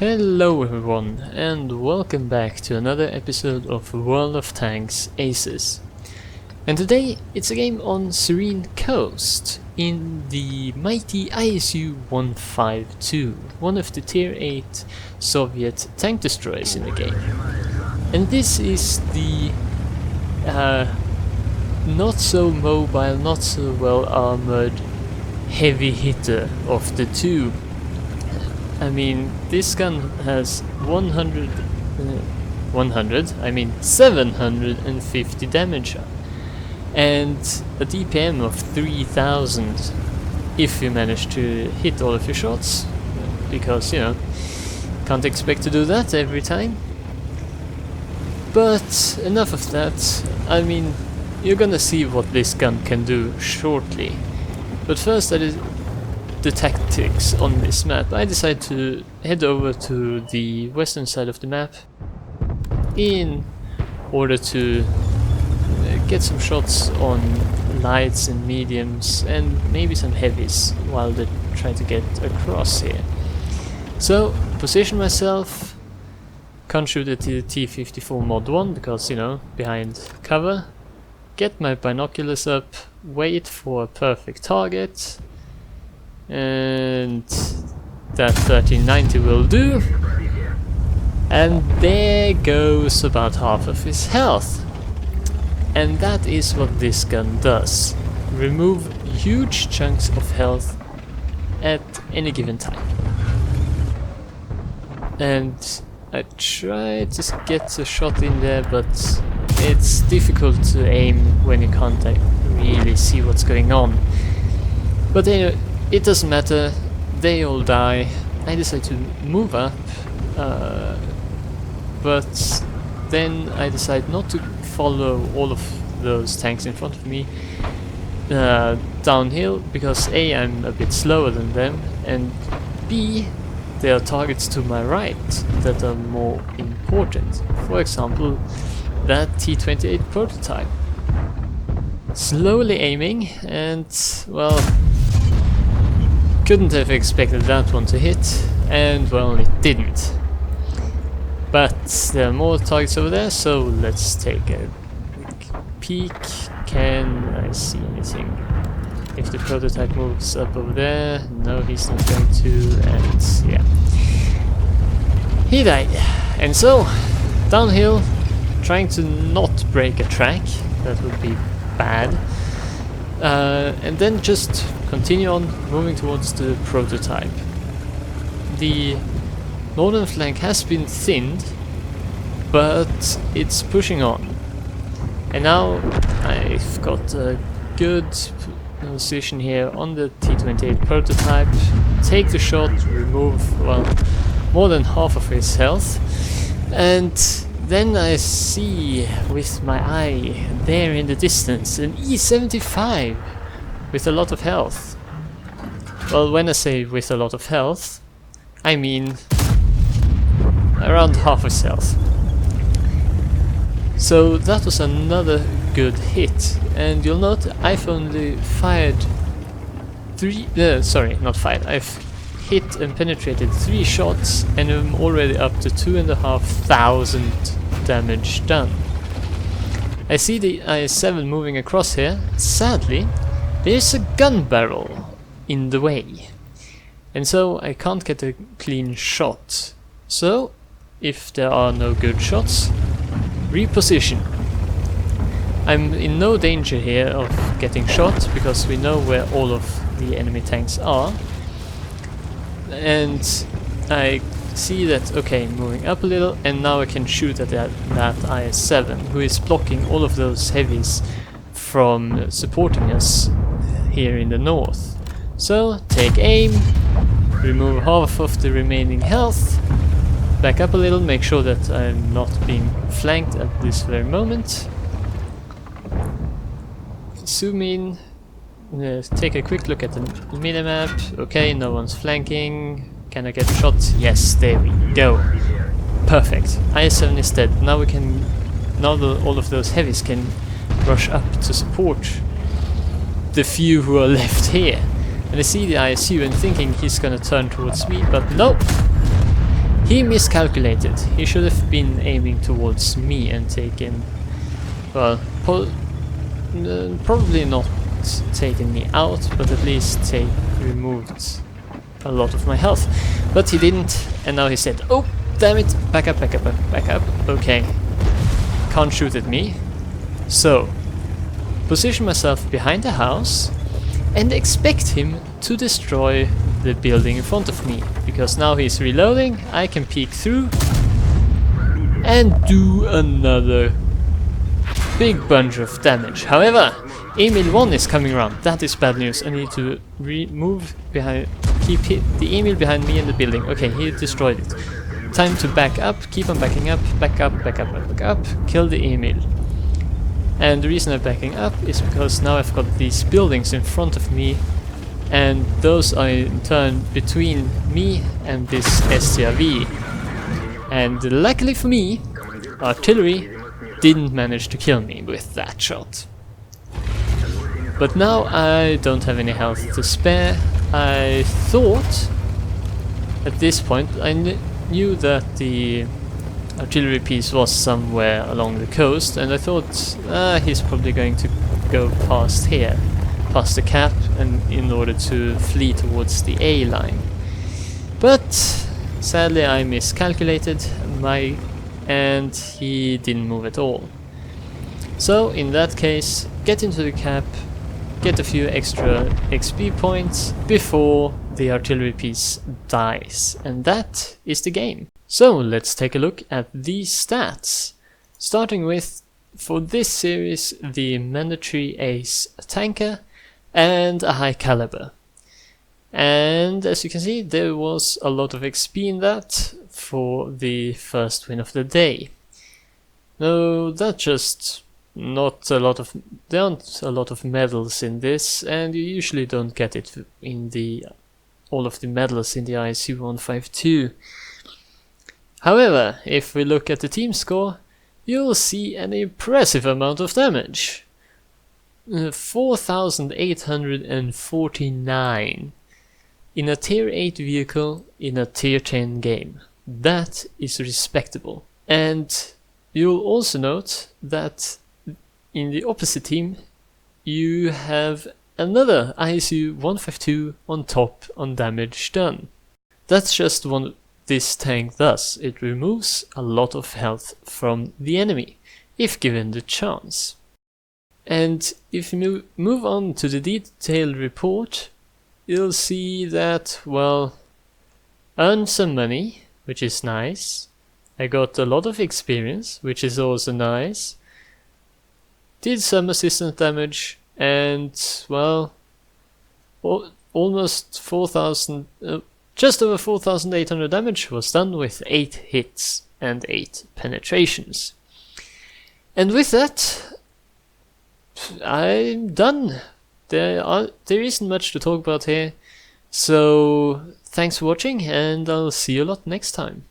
Hello everyone, and welcome back to another episode of World of Tanks Aces. And today it's a game on Serene Coast in the mighty ISU-152, one of the tier 8 Soviet tank destroyers in the game. And this is the not so mobile, not so well armored heavy hitter of the two. I mean, this gun has 750 damage and a DPM of 3000 if you manage to hit all of your shots, because, you know, can't expect to do that every time. But enough of that. I mean, you're gonna see what this gun can do shortly. But first, the tactics on this map. I decided to head over to the western side of the map in order to get some shots on lights and mediums and maybe some heavies while they try to get across here. So, position myself, can't shoot at the T-54 mod 1 because, you know, behind cover, get my binoculars up, wait for a perfect target, and that 1390 will do, and there goes about half of his health. And that is what this gun does: remove huge chunks of health at any given time. And I tried to get a shot in there, but it's difficult to aim when you can't really see what's going on. But anyway, it doesn't matter, they all die. I decide to move up, but then I decide not to follow all of those tanks in front of me downhill, because A, I'm a bit slower than them, and B, there are targets to my right that are more important. For example, that T-28 prototype. Slowly aiming, and, well, couldn't have expected that one to hit, and well, it didn't. But there are more targets over there, so let's take a quick peek. Can I see anything? If the prototype moves up over there, no, he's not going to, and yeah. He died. And so, downhill, trying to not break a track, that would be bad. And then just continue on moving towards the prototype. The northern flank has been thinned, but it's pushing on. And now I've got a good position here on the T-28 prototype. Take the shot, remove, well, more than half of his health, and then I see with my eye there in the distance an E-75 with a lot of health. Well, when I say with a lot of health, I mean around half his health. So that was another good hit, and you'll note I've only fired I've hit and penetrated 3 shots, and I'm already up to 2,500 damage done. I see the IS-7 moving across here. Sadly, there's a gun barrel in the way, and so I can't get a clean shot. So, if there are no good shots, reposition. I'm in no danger here of getting shot, because we know where all of the enemy tanks are. And I see that, okay, moving up a little, and now I can shoot at that IS-7, who is blocking all of those heavies from supporting us here in the north. So, take aim, remove half of the remaining health, back up a little, make sure that I'm not being flanked at this very moment. Zoom in, take a quick look at the minimap. Okay, no one's flanking. Can I get a shot? Yes, there we go. Perfect. IS-7 is dead. Now we can, all of those heavies can rush up to support the few who are left here. And I see the ISU and thinking he's gonna turn towards me, but nope. He miscalculated. He should have been aiming towards me and taken, well, probably not taken me out, but at least removed a lot of my health. But he didn't, and now he said, oh, damn it, back up, back up, back up. Okay, can't shoot at me. So, position myself behind the house and expect him to destroy the building in front of me, because now he's reloading. I can peek through and do another big bunch of damage. However, Emil 1 is coming around. That is bad news. I need to move behind, keep the Emil behind me in the building. Okay, he destroyed it. Time to back up, keep on backing up, back up, back up, back up, kill the Emil. And the reason I'm backing up is because now I've got these buildings in front of me, and those are in turn between me and this STRV. And luckily for me, artillery didn't manage to kill me with that shot. But now I don't have any health to spare. I thought at this point I knew that the artillery piece was somewhere along the coast, and I thought he's probably going to go past here, past the cap, and in order to flee towards the A line. But sadly I miscalculated and he didn't move at all. So in that case, get into the cap, get a few extra XP points before the artillery piece dies, and that is the game. So let's take a look at these stats, starting with, for this series, the mandatory ace tanker and a high caliber. And as you can see, there was a lot of XP in that for the first win of the day. No, that's just not a lot of, there aren't a lot of medals in this, and you usually don't get it in the all of the medals in the ISU-152. However, if we look at the team score, you'll see an impressive amount of damage. 4,849 in a tier 8 vehicle in a tier 10 game. That is respectable. And you'll also note that in the opposite team you have another ISU-152 on top on damage done. That's just what this tank does. It removes a lot of health from the enemy, if given the chance. And if you move on to the detailed report, you'll see that, well, earned some money, which is nice. I got a lot of experience, which is also nice. Did some assistance damage, and, well, almost 4,000, just over 4,800 damage was done with 8 hits and 8 penetrations. And with that, I'm done. There isn't much to talk about here, so thanks for watching, and I'll see you a lot next time.